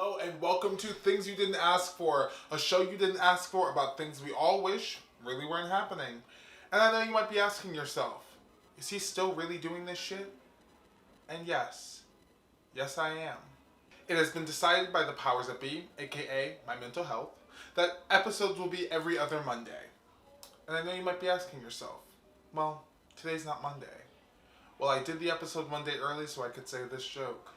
Hello and welcome to Things You Didn't Ask For, a show you didn't ask for about things we all wish really weren't happening. And I know you might be asking yourself, is he still really doing this shit? And yes I am. It has been decided by the powers that be, aka my mental health, that episodes will be every other Monday. And I know you might be asking yourself, well, today's not Monday. Well, I did the episode one day early so I could say this joke.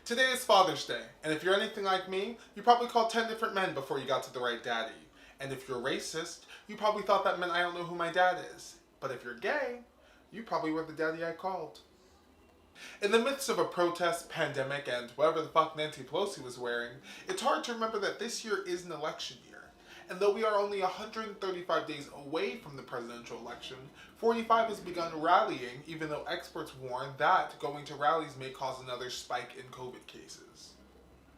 Today is Father's Day, and if you're anything like me, you probably called 10 different men before you got to the right daddy. And if you're racist, you probably thought that meant I don't know who my dad is. But if you're gay, you probably were the daddy I called. In the midst of a protest, pandemic, and whatever the fuck Nancy Pelosi was wearing, it's hard to remember that this year is an election year. And though we are only 135 days away from the presidential election, 45 has begun rallying, even though experts warn that going to rallies may cause another spike in COVID cases.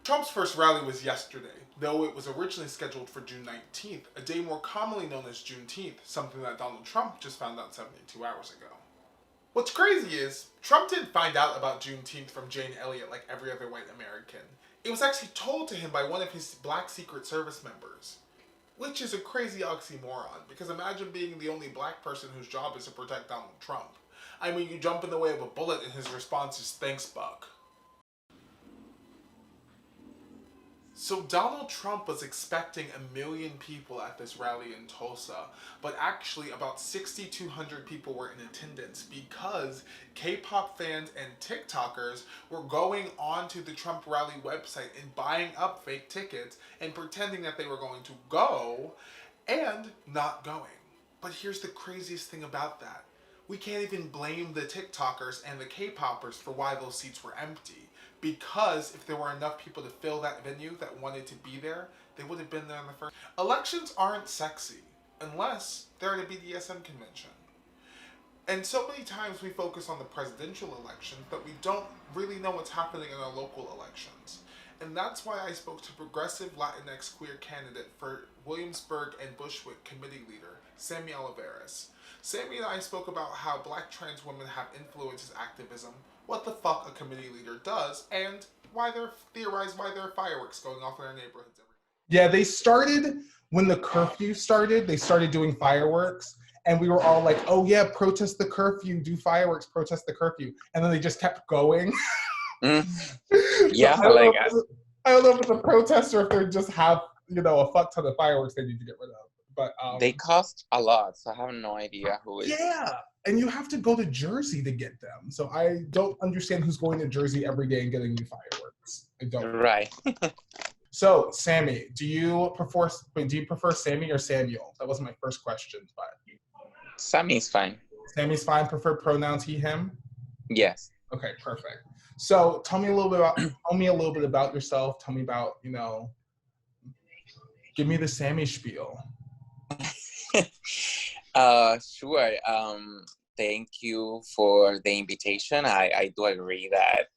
Trump's first rally was yesterday, though it was originally scheduled for June 19th, a day more commonly known as Juneteenth, something that Donald Trump just found out 72 hours ago. What's crazy is, Trump didn't find out about Juneteenth from Jane Elliott like every other white American. It was actually told to him by one of his black Secret Service members. Which is a crazy oxymoron, because imagine being the only black person whose job is to protect Donald Trump. I mean, you jump in the way of a bullet and his response is, thanks, Buck. So Donald Trump was expecting 1 million people at this rally in Tulsa, but actually about 6,200 people were in attendance because K-pop fans and TikTokers were going onto the Trump rally website and buying up fake tickets and pretending that they were going to go and not going. But here's the craziest thing about that. We can't even blame the TikTokers and the K-popers for why those seats were empty. Because if there were enough people to fill that venue that wanted to be there, they would have been there in the first. Elections aren't sexy unless they're at a BDSM convention. And so many times we focus on the presidential election, but we don't really know what's happening in our local elections. And that's why I spoke to progressive Latinx queer candidate for Williamsburg and Bushwick committee leader, Sammy Olivares. Sammy and I spoke about how black trans women have influenced his activism, what the fuck a committee leader does, and why there are fireworks going off in our neighborhoods every day. Yeah, they started when the curfew started. They started doing fireworks, and we were all like, "Oh yeah, protest the curfew, do fireworks, protest the curfew," and then they just kept going. Mm. So Yeah, like I don't know if it's a protest or if they just have a fuck ton of fireworks they need to get rid of. But they cost a lot, so I have no idea who is. yeah, and you have to go to Jersey to get them. So I don't understand who's going to Jersey every day and getting new fireworks. I don't. Right. So Sammy, do you prefer Sammy or Samuel? That was my first question, but Sammy is fine. Sammy's fine. Preferred pronouns he him. Yes. Okay, perfect. So tell me a little bit about yourself. Tell me about give me the Sammy spiel. Sure. Thank you for the invitation. I do agree that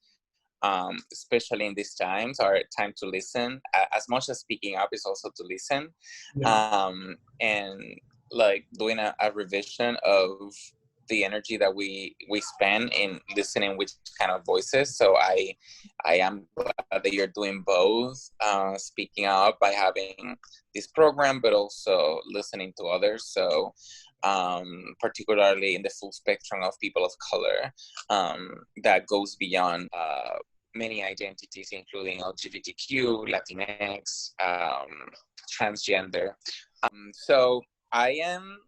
especially in these times are time to listen. As much as speaking up is also to listen. Yeah. And like doing a revision of the energy that we spend in listening which kind of voices. So I am glad that you're doing both, speaking up by having this program, but also listening to others. So particularly in the full spectrum of people of color, that goes beyond many identities, including LGBTQ, Latinx, transgender. So I am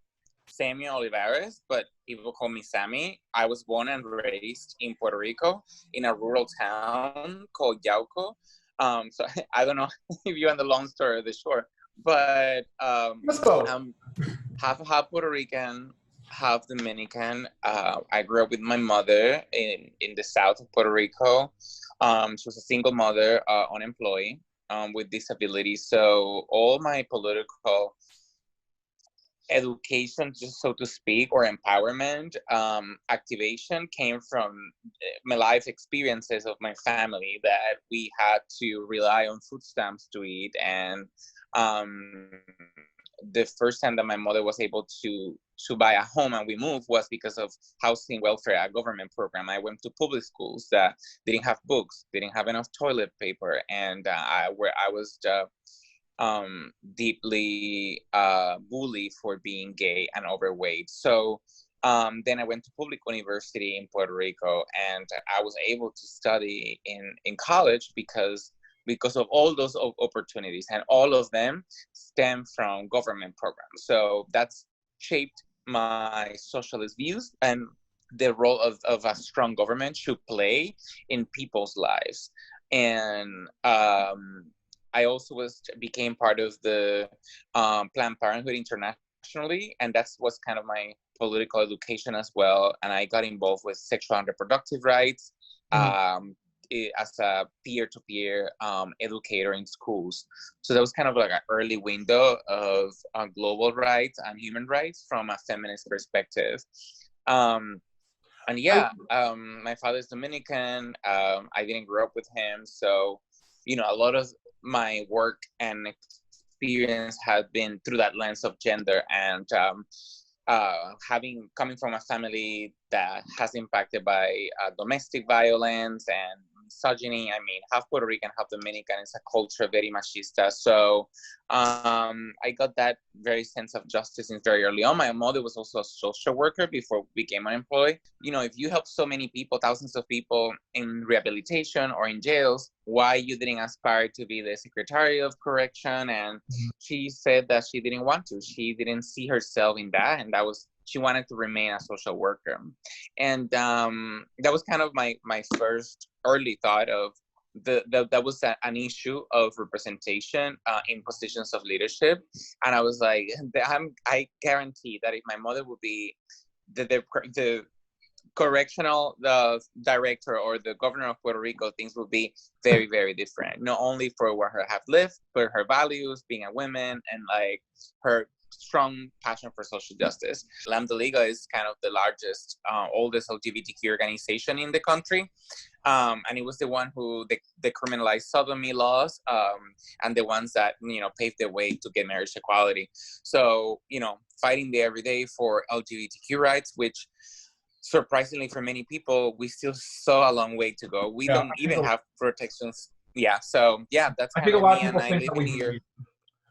Sammy Olivares, but people call me Sammy. I was born and raised in Puerto Rico in a rural town called Yauco. So I don't know if you're on the long story or the short, but I'm half Puerto Rican, half Dominican. I grew up with my mother in the south of Puerto Rico. She was a single mother, unemployed, with disabilities. So all my political education, just so to speak, or empowerment activation came from my life experiences of my family, that we had to rely on food stamps to eat. And the first time that my mother was able to to buy a home and we moved was because of housing welfare, a government program. I went to public schools that didn't have books, didn't have enough toilet paper, and I was deeply bullied for being gay and overweight. So then I went to public university in Puerto Rico, and I was able to study in college because of all those opportunities, and all of them stem from government programs. So that's shaped my socialist views and the role of a strong government should play in people's lives. And I also became part of the Planned Parenthood internationally, and that was kind of my political education as well. And I got involved with sexual and reproductive rights as a peer-to-peer educator in schools. So that was kind of like an early window of global rights and human rights from a feminist perspective. And yeah, my father's Dominican. I didn't grow up with him, so a lot of my work and experience had been through that lens of gender, and coming from a family that has impacted by domestic violence and misogyny. I mean, half Puerto Rican, half Dominican. It's a culture very machista. So I got that very sense of justice since very early on. My mother was also a social worker before we became unemployed. If you help so many people, thousands of people in rehabilitation or in jails, why you didn't aspire to be the Secretary of Correction? And she said that she didn't want to. She didn't see herself in that, and she wanted to remain a social worker. And that was kind of my first early thought of that was an issue of representation in positions of leadership. And I was like, I guarantee that if my mother would be the correctional director or the governor of Puerto Rico, things would be very, very different. Not only for what her have lived, but her values, being a woman, and like her strong passion for social justice. Lambda Liga is kind of the largest, oldest LGBTQ organization in the country. And it was the one who decriminalized sodomy laws, and the ones that, paved the way to get marriage equality. So, fighting there every day for LGBTQ rights, which surprisingly for many people, we still saw a long way to go. We don't even have protections. Yeah. So yeah, that's kind of me, and I live in New York.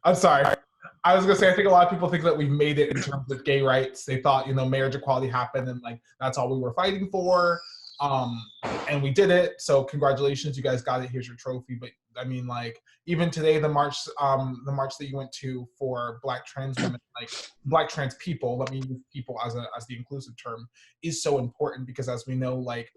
I'm sorry. I was gonna say, I think a lot of people think that we've made it in terms of gay rights. They thought, marriage equality happened and like that's all we were fighting for. And we did it. So congratulations, you guys got it. Here's your trophy. But I mean, like even today, the march that you went to for Black trans women, like Black trans people, let me use people as the inclusive term, is so important because as we know, like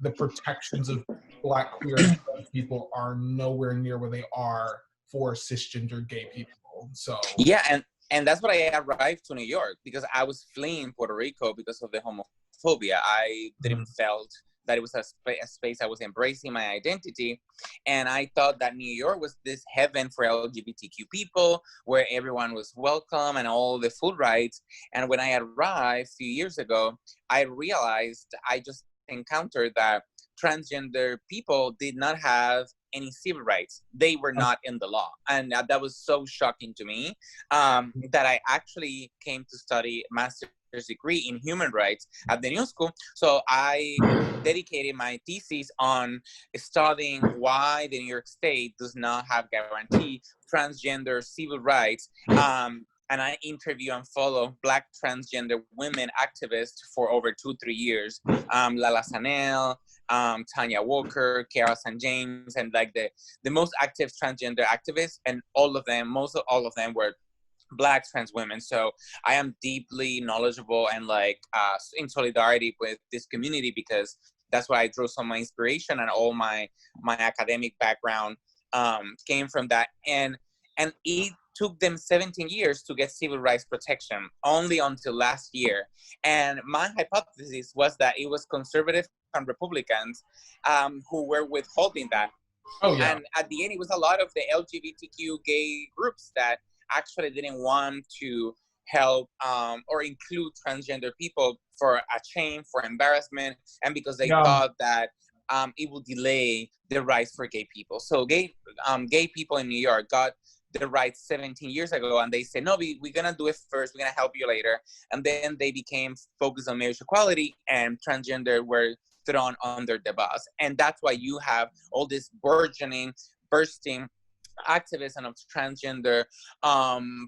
the protections of Black queer and trans people are nowhere near where they are for cisgender gay people. So yeah, and that's what I arrived to New York, because I was fleeing Puerto Rico because of the homophobia. I didn't felt that it was a space I was embracing my identity, and I thought that New York was this heaven for LGBTQ people, where everyone was welcome and all the full rights. And when I arrived a few years ago, I realized I just encountered that transgender people did not have any civil rights. They were not in the law. And that was so shocking to me, that I actually came to study master's degree in human rights at the New School. So I dedicated my thesis on studying why the New York State does not have guaranteed transgender civil rights. And I interview and follow Black transgender women activists for over 2-3 years. Lala Sanel, Tanya Walker, Kiara St. James, and like the most active transgender activists, and most of all of them were Black trans women. So I am deeply knowledgeable and like in solidarity with this community, because that's where I drew some of my inspiration, and all my academic background came from that. And it took them 17 years to get civil rights protection, only until last year. And my hypothesis was that it was conservative and Republicans who were withholding that. Oh, yeah. And at the end, it was a lot of the LGBTQ gay groups that actually didn't want to help or include transgender people for a shame, for embarrassment, and because they thought that it would delay the rights for gay people. So gay people in New York got the rights 17 years ago, and they said, no, we're going to do it first, we're going to help you later. And then they became focused on marriage equality, and transgender were thrown under the bus. And that's why you have all this bursting activism of transgender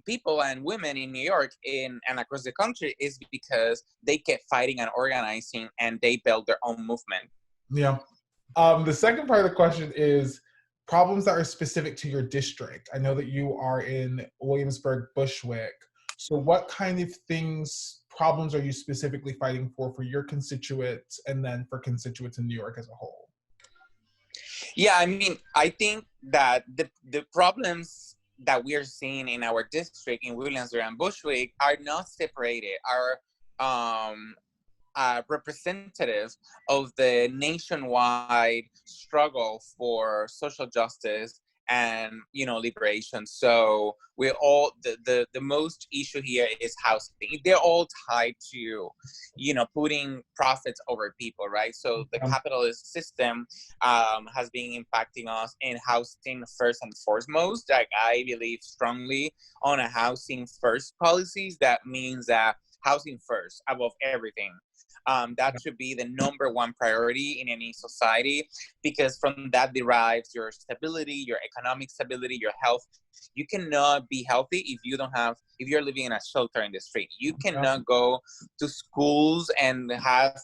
people and women in New York and across the country, is because they kept fighting and organizing, and they built their own movement. Yeah. The second part of the question is problems that are specific to your district. I know that you are in Williamsburg, Bushwick. So what kind of problems are you specifically fighting for your constituents, and then for constituents in New York as a whole? Yeah, I mean, I think that the problems that we are seeing in our district in Williamsburg and Bushwick are not separated, are representative of the nationwide struggle for social justice and, liberation. So we're all, the most issue here is housing. They're all tied to, putting profits over people, right? So the capitalist system has been impacting us in housing first and foremost. Like, I believe strongly on a housing first policies. That means that housing first above everything. That should be the number one priority in any society, because from that derives your stability, your economic stability, your health. You cannot be healthy if you're living in a shelter in the street. You cannot go to schools and have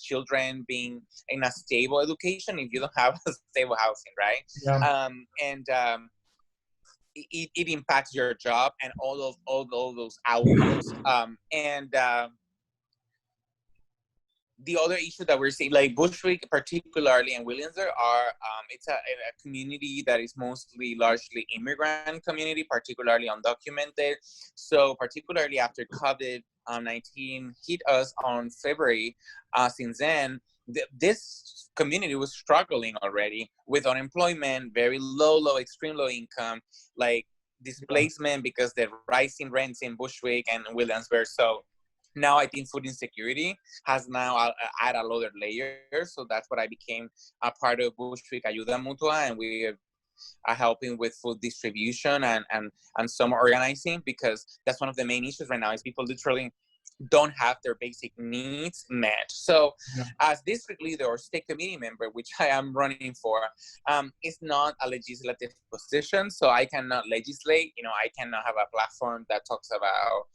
children being in a stable education if you don't have a stable housing, right? Yeah. It impacts your job and all those outcomes. The other issue that we're seeing, like Bushwick particularly and Williamsburg, are it's a community that is largely immigrant community, particularly undocumented. So particularly after COVID-19 hit us on February, since then, this community was struggling already with unemployment, very low, extreme low income, like displacement because the rising rents in Bushwick and Williamsburg. So now I think food insecurity has now added another layer. So that's what I became a part of Bushwick Ayuda Mutua, and we are helping with food distribution and some organizing, because that's one of the main issues right now, is people literally don't have their basic needs met. So as district leader or state committee member, which I am running for, it's not a legislative position, so I cannot legislate. I cannot have a platform that talks about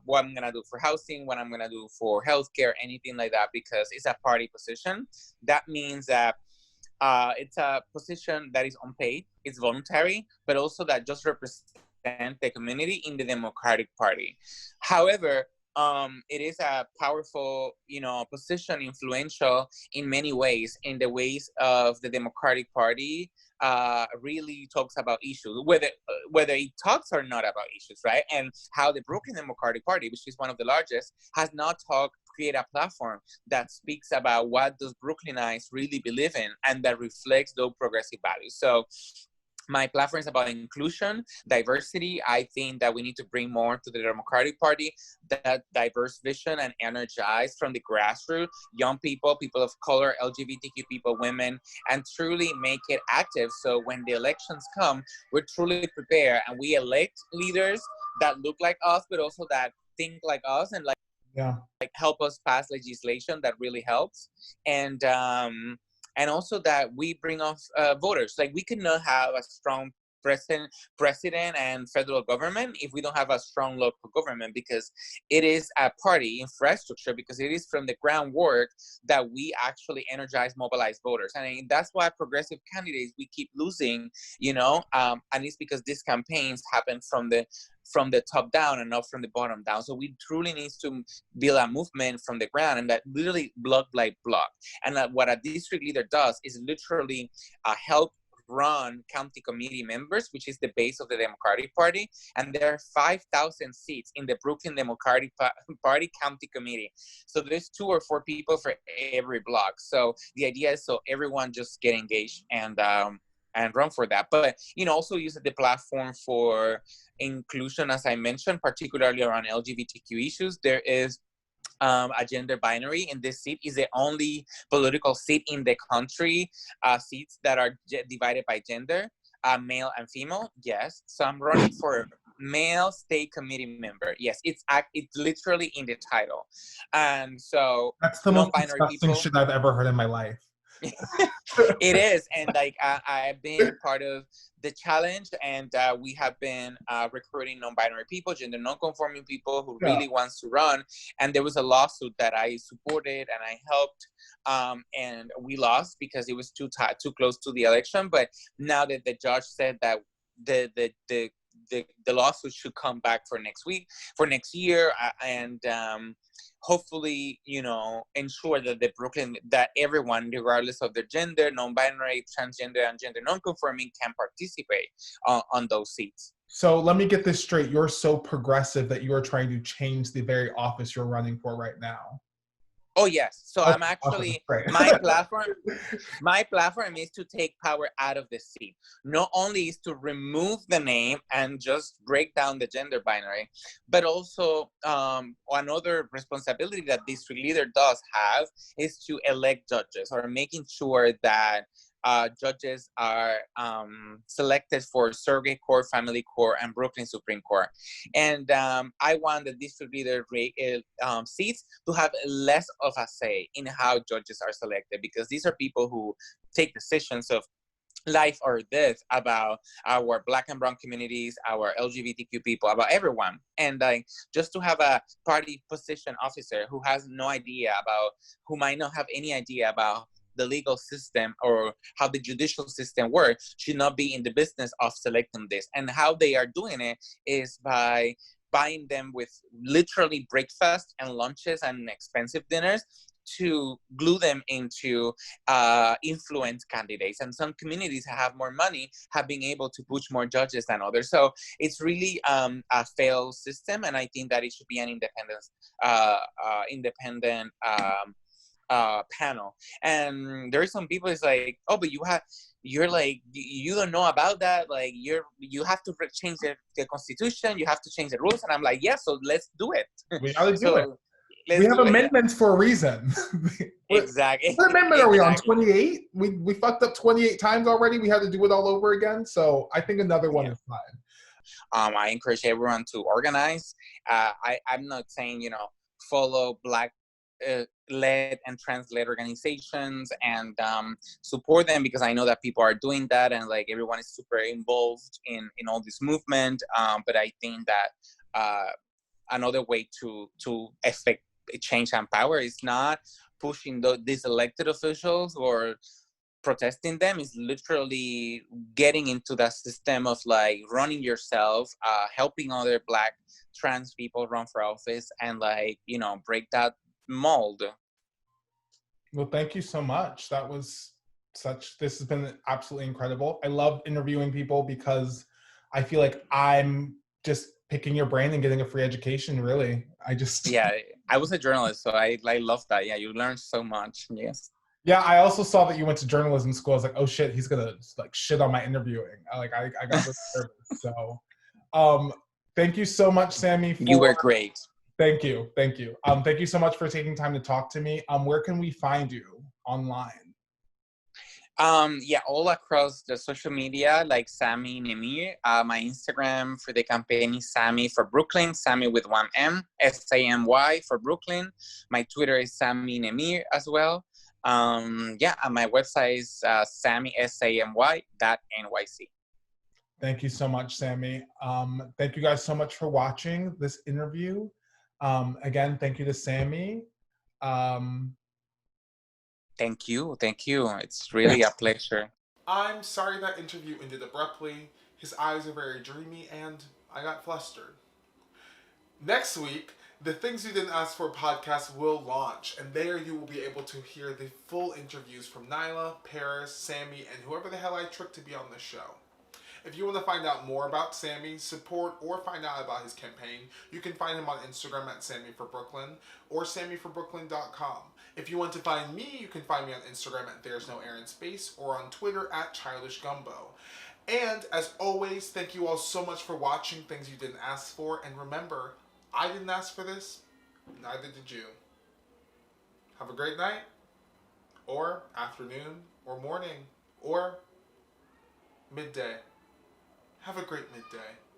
what I'm going to do for housing, what I'm going to do for healthcare, anything like that, because it's a party position. That means that it's a position that is unpaid, it's voluntary, but also that just represents the community in the Democratic Party. However, it is a powerful, position, influential in many ways, in the ways of the Democratic Party really talks about issues, whether it talks or not about issues, right? And how the Brooklyn Democratic Party, which is one of the largest, has not create a platform that speaks about what those Brooklynites really believe in, and that reflects those progressive values. So my platform is about inclusion, diversity. I think that we need to bring more to the Democratic Party, that diverse vision, and energize from the grassroots young people of color, LGBTQ people, women, and truly make it active. So when the elections come, we're truly prepared, and we elect leaders that look like us, but also that think like us, and help us pass legislation that really helps. And also that we bring off voters. Like, we could not have a strong president and federal government if we don't have a strong local government, because it is a party infrastructure, because it is from the groundwork that we actually energize, mobilize voters. And that's why progressive candidates, we keep losing, and it's because these campaigns happen from the top down and not from the bottom down. So we truly need to build a movement from the ground, and that literally block by block. And what a district leader does is literally help run county committee members, which is the base of the Democratic Party. And there are 5,000 seats in the Brooklyn Democratic Party county committee. So there's 2 or 4 people for every block. So the idea is so everyone just get engaged and run for that. But, also use the platform for inclusion, as I mentioned, particularly around LGBTQ issues. There is a gender binary, and this seat is the only political seat in the country, seats that are divided by gender. male and female. Yes. So I'm running for male state committee member. Yes, it's literally in the title. And so That's the most non-binary disgusting people. shit I've ever heard in my life. It is, and like I've been part of the challenge, and we have been recruiting non-binary people, gender non-conforming people who Yeah. really wants to run. And there was a lawsuit that I supported and I helped, and we lost because it was too close to the election. But now that the judge said that the lawsuit should come back for next year, and hopefully, ensure that that everyone, regardless of their gender, non-binary, transgender, and gender non-conforming, can participate on those seats. So let me get this straight. You're so progressive that you are trying to change the very office you're running for right now. Oh yes. So Okay, I'm actually awesome. my platform is to take power out of the seat. Not only is to remove the name and just break down the gender binary, but also another responsibility that district leader does have is to elect judges, or making sure that judges are selected for Circuit Court, Family Court, and Brooklyn Supreme Court. And I want the district leader seats to have less of a say in how judges are selected, because these are people who take decisions of life or death about our Black and brown communities, our LGBTQ people, about everyone. And like, just to have a party position officer who has no idea about, who might not have any idea about the legal system or how the judicial system works, should not be in the business of selecting this. And how they are doing it is by buying them with literally breakfast and lunches and expensive dinners to glue them into influence candidates. And some communities that have more money have been able to push more judges than others. So it's really a failed system, and I think that it should be an independent panel. And there's some people, it's like, oh, but you're like, you don't know about that, like you have to change the constitution, you have to change the rules. And I'm like, yeah, so let's do it. We gotta do it. Let's We have do it, amendments for a reason. exactly. What amendment are we on? Exactly. 28? We fucked up 28 times already. We had to do it all over again. So I think another one Yeah. is fine. I encourage everyone to organize. I'm not saying, follow Black led and trans-led organizations and support them, because I know that people are doing that, and like everyone is super involved in all this movement. But I think that another way to affect change and power is not pushing these elected officials or protesting them, is literally getting into that system of like running yourself, helping other Black trans people run for office, and like, break that mold. Well, thank you so much. This has been absolutely incredible. I love interviewing people because I feel like I'm just picking your brain and getting a free education, really. Yeah, I was a journalist, so I love that. Yeah, you learn so much. Yes. Yeah, I also saw that you went to journalism school. I was like, oh shit, he's gonna like shit on my interviewing. I got really nervous. So thank you so much, Sammy. You were great. Thank you. Thank you so much for taking time to talk to me. Where can we find you online? Yeah, all across the social media, like Sammy Nemir. My Instagram for the campaign is Sammy for Brooklyn, Sammy with one M, SAMY for Brooklyn. My Twitter is Sammy Nemir as well. Yeah, and my website is Sammy, SAMY.NYC. Thank you so much, Sammy. Thank you guys so much for watching this interview. Again, thank you to Sammy. Thank you. It's really a pleasure. I'm sorry that interview ended abruptly. His eyes are very dreamy and I got flustered. Next week, the Things You Didn't Ask For podcast will launch, and there you will be able to hear the full interviews from Nyla, Paris, Sammy, and whoever the hell I tricked to be on the show. If you want to find out more about Sammy, support, or find out about his campaign, you can find him on Instagram at Sammy for Brooklyn or SammyForBrooklyn.com. If you want to find me, you can find me on Instagram at There's No Air in Space or on Twitter at Childish Gumbo. And as always, thank you all so much for watching Things You Didn't Ask For. And remember, I didn't ask for this, neither did you. Have a great night, or afternoon, or morning, or midday. Have a great midday.